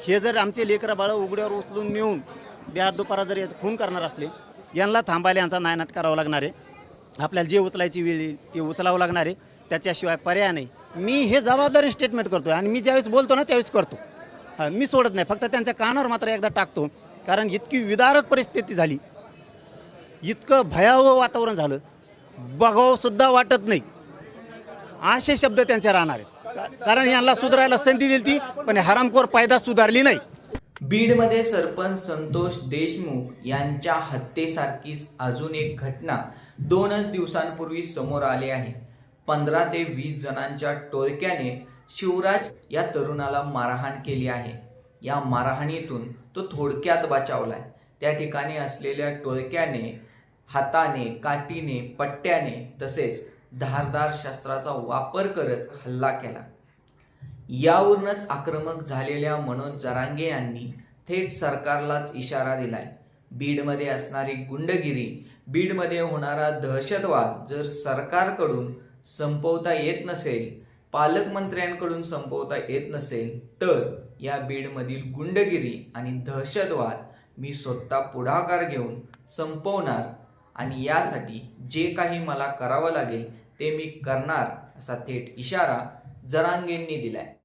हे जर आमचे लेकरं बाळं उघड्यावर उचलून नेऊन द्या दुपारा जर याचं खून करणार असले, यांना थांबायला यांचा नायनाट करावा लागणार आहे. आपल्याला जे उचलायची वेळ येईल ते उचलावं लागणार आहे. त्याच्याशिवाय पर्याय नाही. मी हे जबाबदारी स्टेटमेंट करतो आणि मी ज्यावेळेस बोलतो ना त्यावेळेस करतो. हां, मी सोडत नाही. फक्त त्यांच्या कानावर मात्र एकदा टाकतो, कारण इतकी विदारक परिस्थिती झाली, इतकं भयावह वातावरण झालं, बघावंसुद्धा वाटत नाही असे शब्द त्यांचे राहणार आहेत. कारण यांना सुधारायला संधी दिली ती, पण हरामखोर पायदा सुधारली नाही. बीडमध्ये सरपंच संतोष देशमुख यांच्या हत्येसारखीच अजून एक घटना 2च दिवसांपूर्वी समोर आली आहे. 15 ते 20 जणांच्या टोळक्याने शिवराज या तरुणाला मारहाण केली आहे. या मारहाणीतून तो थोडक्यात बचावलाय. त्या ठिकाणी असलेल्या टोळक्याने हाताने, काठीने, पट्ट्याने तसेच धारदार शस्त्राचा वापर करत हल्ला केला. यावरूनच आक्रमक झालेल्या मनोज जरांगे यांनी थेट सरकारलाच इशारा दिलाय. बीडमध्ये असणारी गुंडगिरी, बीडमध्ये होणारा दहशतवाद जर सरकारकडून संपवता येत नसेल, पालकमंत्र्यांकडून संपवता येत नसेल, तर या बीडमधील गुंडगिरी आणि दहशतवाद मी स्वतः पुढाकार घेऊन संपवणार आणि यासाठी जे काही मला करावं लागेल ते मी करणार, असा थेट इशारा जरांगेंनी दिलाय.